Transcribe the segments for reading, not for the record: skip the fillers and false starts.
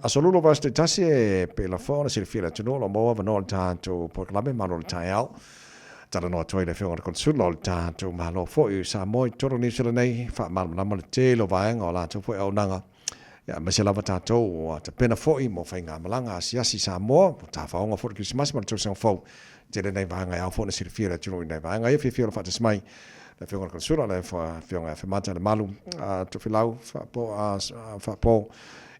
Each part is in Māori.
Asolulu vaste tasi e pela fona si fila tunu lo mo va no tanto proclame malo taiao. Tala no toi le fiona consulo tanto malo fo u sa mo toro ni sila nei fa mal na mo te lo vaenga o la to fo au nanga. Ya ma sila tato o te pena fo i mo fainga malanga si sa mo ta fa onga fo Christmas mo to sen fo. Te le nei vaenga au fo na si fila tunu nei vaenga e fila fa te smai. Le fiona consulo le fiona fa mata le malu to filau fa po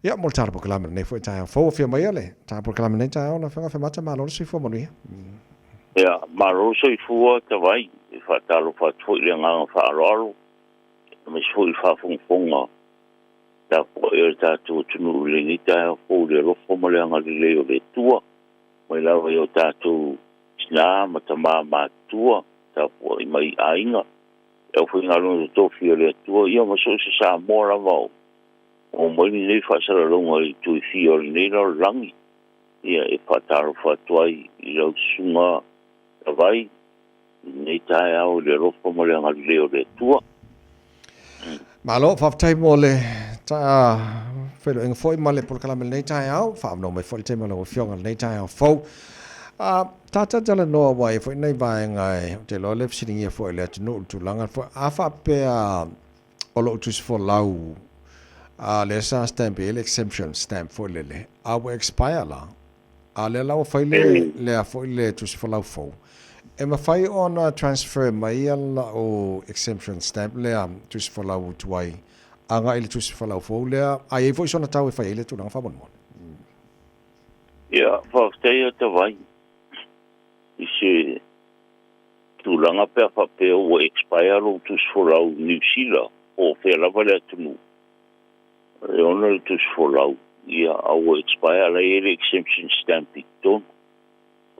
ia mo tara proclame nei foi tai fo fia mai ale tara proclame nei tai ona fa mata malo si fo mo ni ia maro so I fu ta vai fa talo fa tu le nga fa rolo me so fa funga ta po ta tu tunu le ni ta fo le ro fo mo le nga le le tua mai la yo ta tu sna ma ta ma tua ta po mai ainga eu fui nga lo to fia le tua ia mo so sa mo ra vo o mai nei fa sa longa I tu fio nei no rangi ia e pataro fa tuai I lo sunga vai nei tai au le rofa mo le ngali o le tua malo fa tai mo le ta felo en foi male por kala nei tai au fa no me foi tai mo le fionga nei tai au fo tata jala no wai foi nei vai ngai te lo le sitting ia foi le no tu langa foi afa pe o lo tu for lau le sa stamp ele exemption stamp for le our expire la le la foi le foi le tu for lau fo e ma fai on transfer mai ala o exemption stamp le tu for lau tuai anga ele tu for lau fo le ai foi sona tau e fai ele tu na fa bon ia fa stay te vai isi tu langa pe o expire o tu for lau New Zealand o fe la vale tu e ona tu for lau ia au expire la ele exemption stamp ton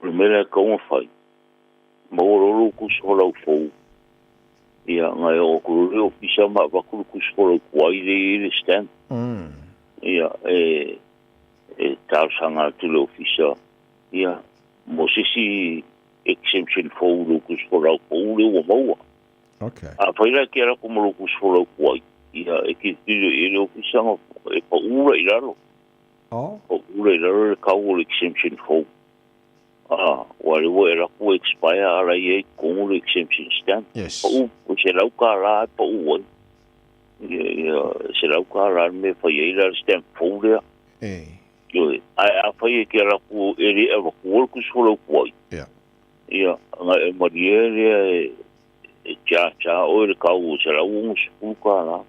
primeira como fai Mororo kusola fo ia ngai o kuru pisa ma va kuru kusola kwai le stand ia tal sanga tu lo fisa ia mosisi exemption fo lo kusola fo le mo okay a faila que era como lo kusola kwai ia e que ele ofisa e pa ura iralo o ura iralo ka o exemption fo wale wo era ku expire ara ye con exemption stamp yes o se lau kara po wo se lau kara me fa ye la stamp folder yo a fa ye que era ku eri e ku solo ku ya nga e mariere cha o le ka u se lau un su kara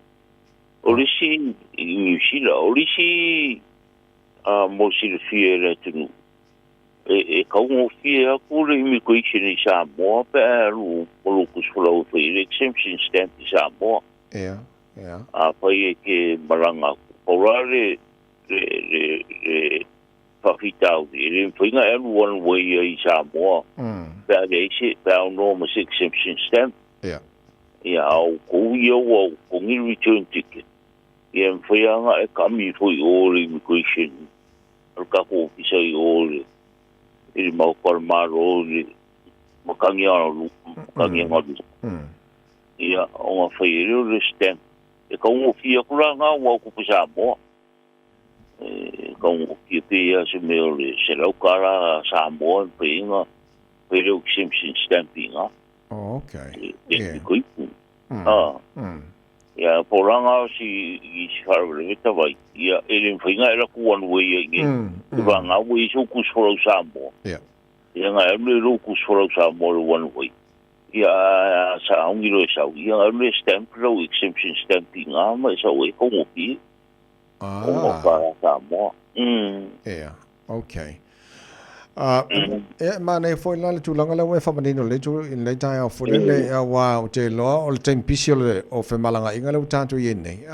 o le si ni si la o le si mo si le fiere tu e kaungo fia kule immigration I Samoa pe lu polo kusfula o le exemption stamp I Samoa a pai ke maranga porale le fafitau le finga e one way I Samoa pe le se pe no mo exemption stamp au ko yo o ko ni return ticket e fia e kami foi o immigration ka ko fisa o il mau formaro makangi lu makangi ngadu ia o foi le stem e como fia kula nga wa ku pisa mo como que pia se meu se lo kara sa mo pinga pero exemption stamping okay ia poranga si farle ta vai ia ele finga era ku one way va nga we so ku so samo ia nga ele ro ku so samo one way ia sa ungiro sa ia ele stamp ro exemption stamping ma sa we como pi para samo okay ma nei foi la tu langa la we fa manino le tu in le tai o foi le wa o te lo o le tempisi o fe malanga inga le tanto yene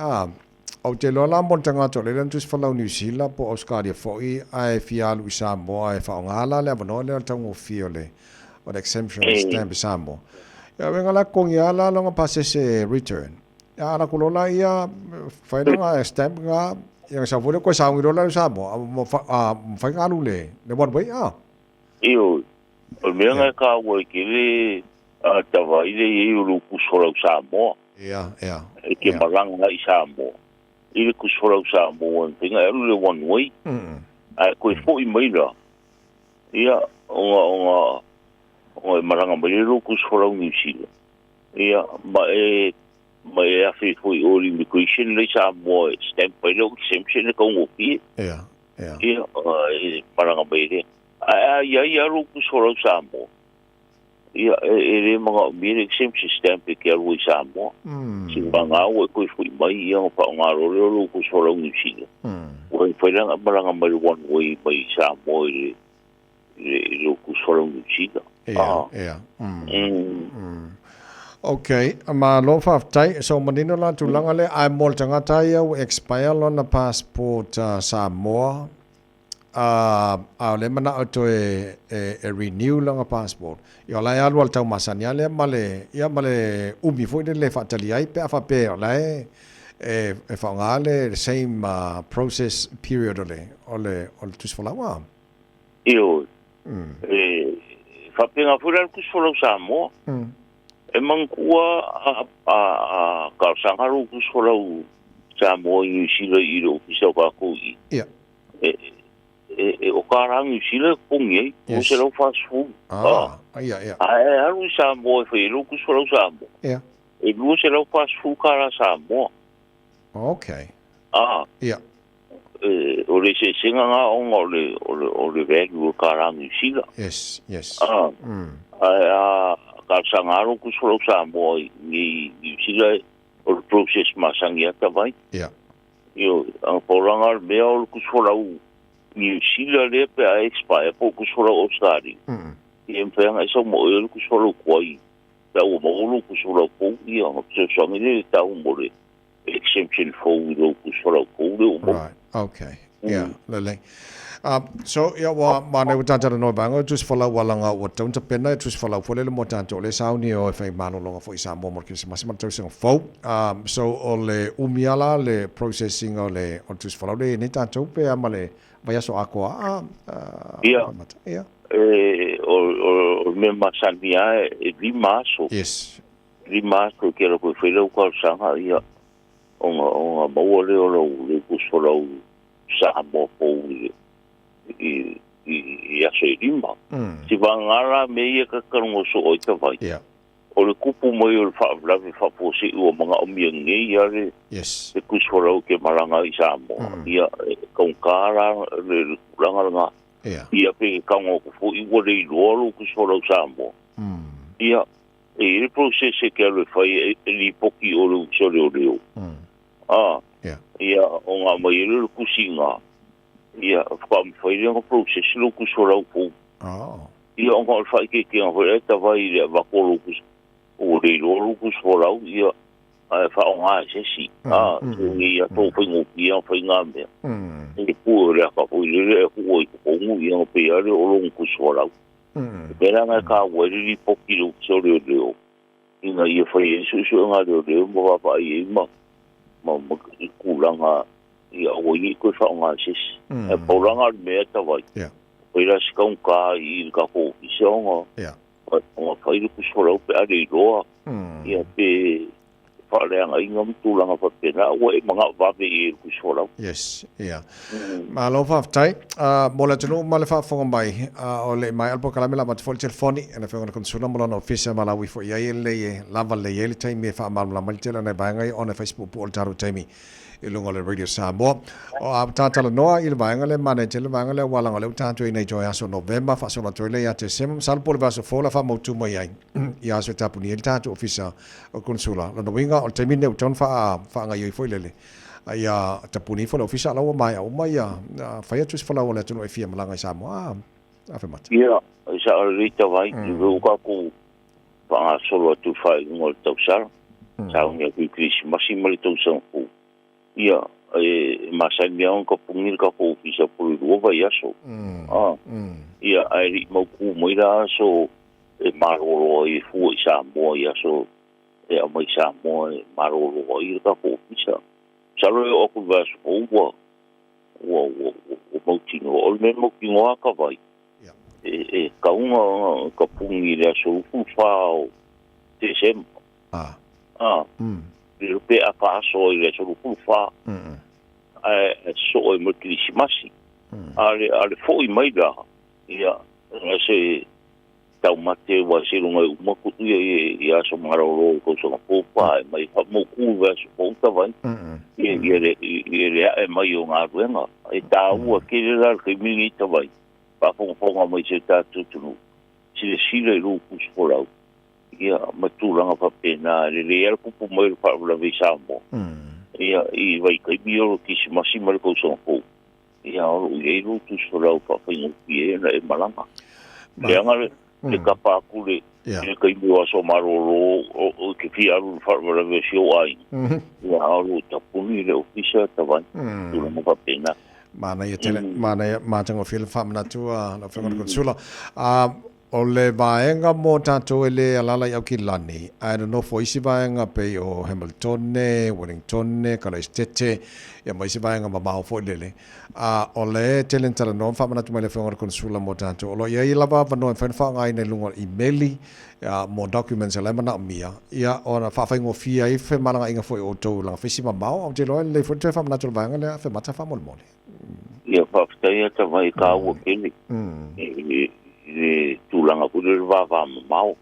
o te lo la mon tanga to le tu fa la New Zealand po Oscar dia foi ai fia lu Sambo ai fa ngala le bono le tango fiole o exemption stamp Sambo ya venga la con ya la longa pase se return ya na kulola ia fa nga stamp nga yang sa vole ko sa ngiro la sa mo fa ngalu le bon way io o me nga ka wo ki le ta vai le lu ku so sa mo ya e ke marang nga sa mo ile kusora sa mo pinga ele one way ai ko fo I mai la ia o maranga mai ro kusora ni sila ia ma e fi foi all immigration le sa mo stamp pa lo exemption ko ngopi ia maranga mai le ia ro kusora sa mo ia ele mga mire exemption stamp ke ro sa mo si banga o ko foi mai ia pa ngaro ro kusora ni sila o foi lang maranga mai one way mai sa mo ro kusora ni sila Okay, ma lo fa tai so manino la tulanga le ai mol tanga tai o expire lo na passport Samoa le mana auto e renew lo passport yo la ya lo tau masania le male umi foi le fa tali ai pe fa pe la e fa ngale same process period ole tus fola wa io fa pena fora ku solo Samoa e mangkua ka sangaru ku solo Samoa i sila I ro ki sa ka ku ia o karang I sila pungi o se lo fast food ia aru Samoa fe ro ku solo Samoa ia e lu se lo fast food kara Samoa okay ia o le se singa nga o le velu karang I sila yes ka sangaru ku solo Samoa ni sila o process masangia ta vai yo ang poranga meo ku solo ni sila le pe a expire po ku solo o stari e mpenga so mo ku solo koi ta o mo ku solo ko ia so so ni ta o mo exemption for ku solo ko right okay lele so wa mane utanta no bango just follow walanga what don't pena just follow le mo tanto le sauni o fe mano longa fo Samoa mo ke mas tau fo so ole umiala le processing ole on just follow le ni tanto pe amale vai so aqua o me masania limaso limaso que lo que foi lo qual sanga ia o mo le le ku solo Samoa po i aso I rimba. Si vangara me ia ka karongo so o ta vai. O le kupu mai o le whaavlawe whaposi ua mga omiange ia le kuswarau ke maranga I Samoa. Ia kaungkara le kuranga nga. Ia pe kaungo kufu iwa le iloalo kuswarau Samoa. Ia le prosese ke alwe whai li poki o le usole o leo. Ia o ngā mai le kusinga. Ia whaamwhaile ngā process lo kuswarau pou. Ia o ngā whai ke ngā ta vai le wakolo o le lo kuswarau ia whao ngā sesi. Ia tō whaingopi ia whainga mea. E pua rea ka pui le hua I kukongu ia ngā pea le o longu kuswarau. Pera ngā ka wairi li poki lo kusore o leo. Inga ia whai e susu ngā leo mo wapa I ma kulanga ia o I ko fa nga sis e polanga me ta vai ira skon ka I ka ko isonga o fa I ku solo pe ali roa ia pe fa le nga ingam tulanga fa pena o e mga va be ku solo ma lo fa tai mo la tunu ma le fa fo mai o le mai alpo kala mela mat fol telefoni ena fa ngona konsula mo na office ma la wi fo ia le lava le ele tai me fa ma la mal tela na ba ngai on Facebook po taru tai I lunga le Radio Samoa o tata noa I le vaenga le manager le vaenga le walanga le tanto nei joy aso November fa sona toile ya te sem sal por vaso fola fa mo tu mai ia so tapu ni el tanto officer o consula lo winga o termine o ton fa nga yo foi lele ia tapu ni fola officer la o mai fa ia tus fola o tu no fia malanga Samoa fa mat ia sa rita vai u ka ku fa solo tu fa ngol tau sar sa un ya kris maximal tu san ia masania on ko pungir ka ko ofisa por do vai aso ia ai mo ku moira so marolo I fu Samoa ia so mai Samoa marolo I ka ko ofisa salo o ku vas o mo tino o me mo kingo ka vai ka un ka pungir aso fu fa te sem le pe a fa so ile so ku fa so mo Krismasi ale foi mai da ia se tau mate wa se lunga mo ku ia so maroro ko so po pa mai fa mo ku va so po ta vai ia mai o nga ruenga e ta u ke le ke mi ta vai pa fo mai se ta tu si le lu ku so la ia matulanga pa pena le er ku po mai pa la visa mo ia I vai kai bio Krismasi mal ko so po ia o le lu tu so la pa fa no pie na e malanga le anga le kapa ku le kai bio so maroro o ke fi alu fa la visa ai ia o ta puni le ofisa ta vai tu mo pa pena mana ia tele mana ma tango fil famna tua la fa ko sula o le vaenga mo tatou ele alala I au ki lani. I don't know for isi vaenga pe o Hamilton, Wellington, Christchurch, ia mai isi vaenga mamao fo lele. O le telen tala no fa mana tu mai le whanga konsula mo tatou. O lo ia I lava vano e whenwha ngai nei lunga emaili mo documents ele mana o mia. Ia o na whawhaingo fia I whe maranga inga fo I o tau langa whisi mamao. Au te loa le fo te wha mana tu vaenga lea whe mata wha mole mole. Ia whawhtai ata mai ka ua kene. Le tulanga ku le va mau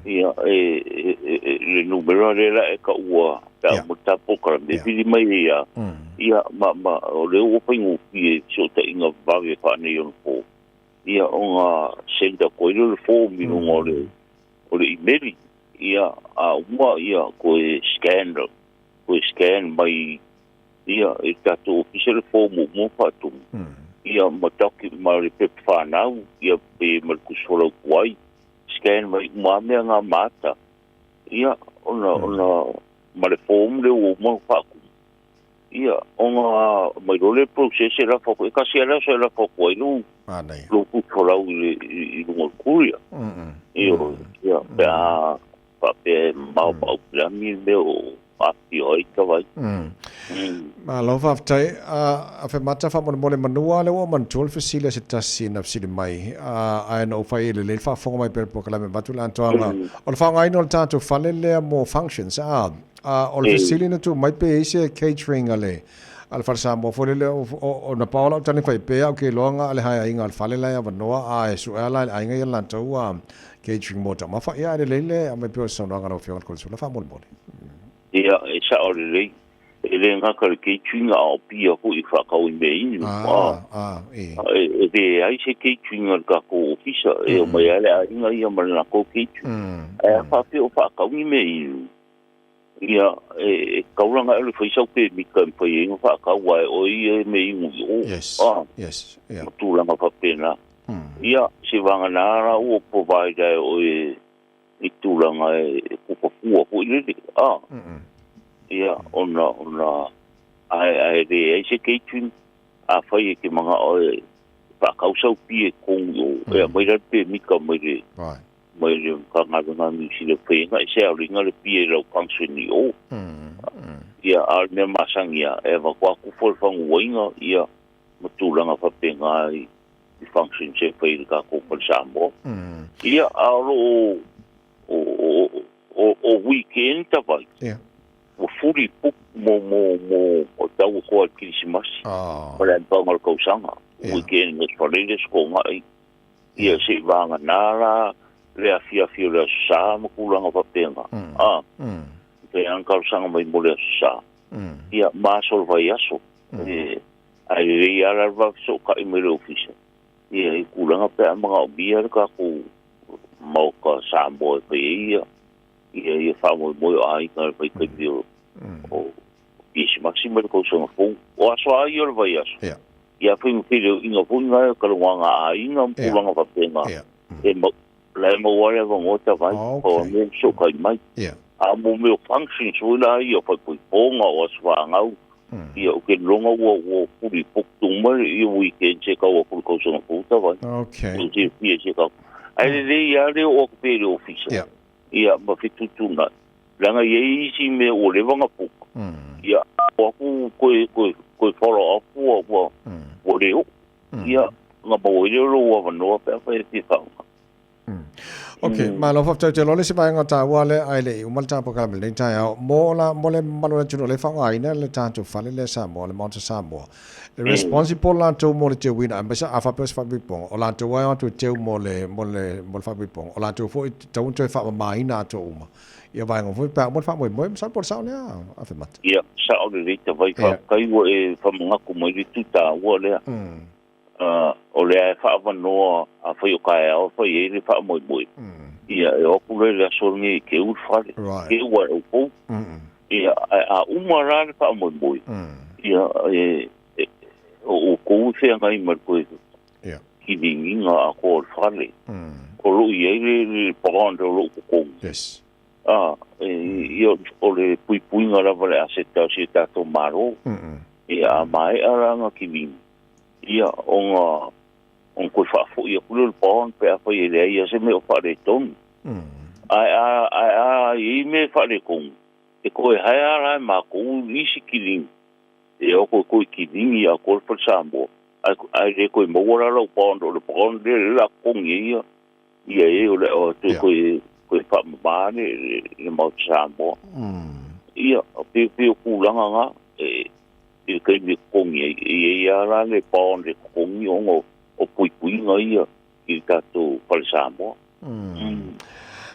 ia le numero le e ka ua ta muta poka de vi mai ia ma o le o pingu ki so ta inga va ve pa ne yon fo ia onga senda ko le fo mi no ngole o le email ia a uma ia ko scan mai ia e ta to official fo mo pa tu ia mataki mari pe whanau, ia pe markusolo kuai, scan mai umamea ngā mata. Ia, ona mare fōmu le o mau whaku. Ia, ona mai role process e la whaku, e kasi ala so e la whaku ai lu. Lu kutorau I lunga kuria. Ia, pea, pe mau pau pilami meo api oi ka vai. Ma lo fa tai a fe mata fa mo le manua le o man tol fasile se tasi na fasile mai a no fa ile le fa fo mai per pokala me batula antoanga o fa ngai no tanto fa le mo functions o le fasile na tu mai pe ise catering ale al fa sa mo fo le o na paola tani fa pe o ke longa ale ha inga al fa le ya vanoa a su ala ai ngai la to catering mo ta ma fa ya le a me pe so no ngaro fiona ko su la fa mo ia e sa o le ele nga ka ke twinga o pia ko I fa ka o me ini e ai se ke twinga ka ko ofisa e o mai ale inga ia mana ko ke e fa pe o fa ka o me ini ia e ka uranga ele fa isa pe mi ka pa e no fa ka wa o I me ini yes tu la fa pena ia se vanga na o provider o I tu la nga ko ko ile ia ona ai de ese kitchen a foi que manga o pa causa o pie com o mai ra pe mi ka mai ka nga mi si le pe nga se o ringa le pie lo function o ia al me masangia e va kwa ku for fang winga ia mutulanga fa pe nga I function se pe ka ko pa sambo ia alo o weekend ta vai o furi puk mo o tau ko al Krismasi para pangal ko sanga weekend mes faleles ko ngai ia se vanga nala le afia le sa mo kulanga papenga te ankal sanga mai mo le sa ia masol vai aso ai ia la va so ka I me le ofisa ia kulanga pe mga bia ka ko mo ka sa mo pe ia fa mo ai ka pe ke dio o isi maximo ko so fo o aso ai o vai aso ia foi filho inga punga ka luanga ai inga pulanga pa penga e mo le mo wale mo ta vai o me so kai mai a mo me function so la ia fa ko ponga o swanga ia o ke longa o puri poktu mai I weekend che ka o ko so fo ta vai okay o te pie che ka ai le ia le o pe le office ia ma fitu tuna langa ye isi me o le vanga pu ia o ko follow up o le ia nga bo le lo wa no pa fa ti fa Okay, malo fa tau te lole se vai ngata wale ai le u malta po kala le tai au mo le malo le tuno le fa ngai na le tanto fale le sa mo le monta sa mo le responsible la to mo le te win ambasa afa pes fa bipong o la to wa to te mo le fa bipong o la to fo to to fa mai na to uma ia vai ngo fo pa mo fa mo sa por sa le a fe mat ia sa o le te vai fa kai wo e fa mo ku mo le tuta wo le o le fa va no a fa yo kai o fa ye le fa mo ia e o ku le so ni ke u fa ke wa o po ia a umara le fa mo ia o ko fe ngai mar ko ia ki dinga a ko fa le ko lu ye le pon do lu ko yes io o le pui ngara vale aseta seta to maro ia mai aranga ki dinga ia on ko fa fo ia ku le pon pe a foi le ia se me o fa le ton ai me fa le kon e ko e hai ara ma ko isi kilin e o ko ki dingi a ko fa sambo ai le ko mo ora lo pon do le pon de la kon ia e o le o to ko fa ma le mo sambo ia pe ku langa nga e kai me kon e ara le pon de kon yo o pui ngai i tato palsamo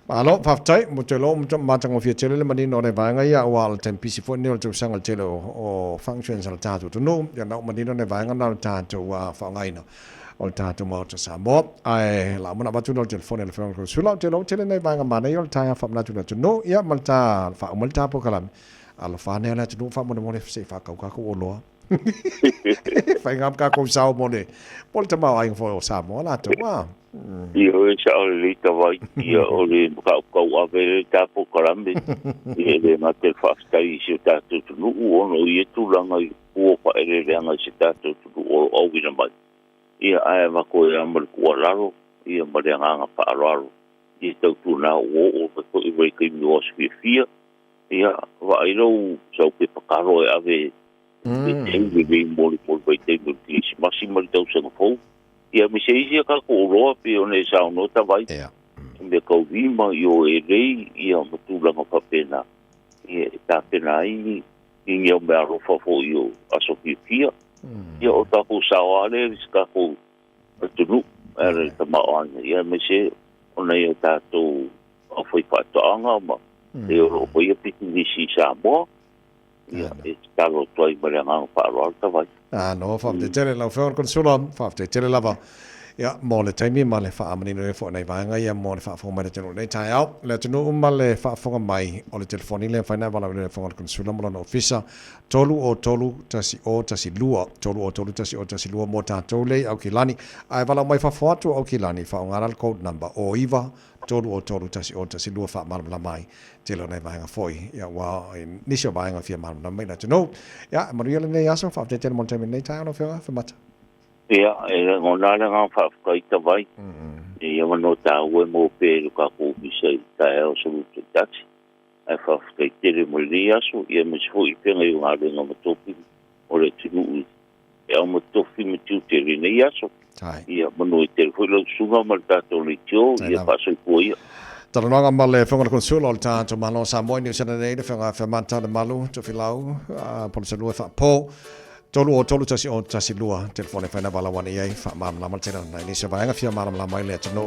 malo faftai mo te lo ma tang of tele le mani no le vanga ia wal tempi si fo ne o tu sanga tele o functions al tato to no ya no mani no le vanga na tato wa fa ngai no o tato mo to samo ai la mo na batu no telefone le fon su la tele ne vanga ma ne yo ta fa na tu no ia malta fa malta po kalam al fa ne la tu fa mo le se fa ka ko lo fai ngam ka ko sao mo ne pol te mau ai fo sa mo la to wa io sa o le ta vai io o le ka ave ta po karambe e le mate fa stai si ta tu no o no i tu langa o pa ele langa si ta tu o vina mai ia ai va ko ia mo ko laro ia mo le nga pa laro i tu na o ko i vai ki no sfia ia va i lo so pe pa karo ave e vi moli por vai te multis massimo tau se fo ia mi se ia ka ko ro pe one sa no ta vai me ko vi ma yo e rei ia mo tu la ma pena e ta pena i ia me ro fo yo aso fia ia o ta ko sa ale ska ko tu no era ta ma on ia me se ona ia ta to o foi pa to anga ma e ro po ia piti si sa mo ia e talo toi marenga pa alta vai no fa de tele la for consulo fa de tele lava ia mo le taimi ma le fa amani no fo nei vanga ia mo le fa fo ma le tele nei tai au le tunu ma le fa fo mai o le telefoni le fa na vala le fo consulo mo no ofisa tolu tasi lua tolu tasi lua mo ta tole au kilani ai vala mai fa fo atu au kilani fa ngara le code number o iva tolu tasi lua fa mal la mai telo nei vanga foi ia wa nisho vanga fia mal na mai na no ia maria le nei aso fa de tele mo taimi nei tai no fa mata ia e ngona le nga fa kai ta vai ia no ta we mo pe ka ko bi se ta e o su ta e fa kai tele mo dia so ia me so i pe ngai nga le nga mo topi o le tinu e o mo topi me tu tele nei aso ia mo no te foi lo su nga mal ta to le tio ia pa so ko ia tala noanga male whangara konsulo o le tātou malo sa moi ni usana nei le whanga manta le malu to filau polo sa lua whapō tolu tasi lua telefone whaina wala wane iei wha maram lama tena nei ni se vaenga fia maram lama i le atano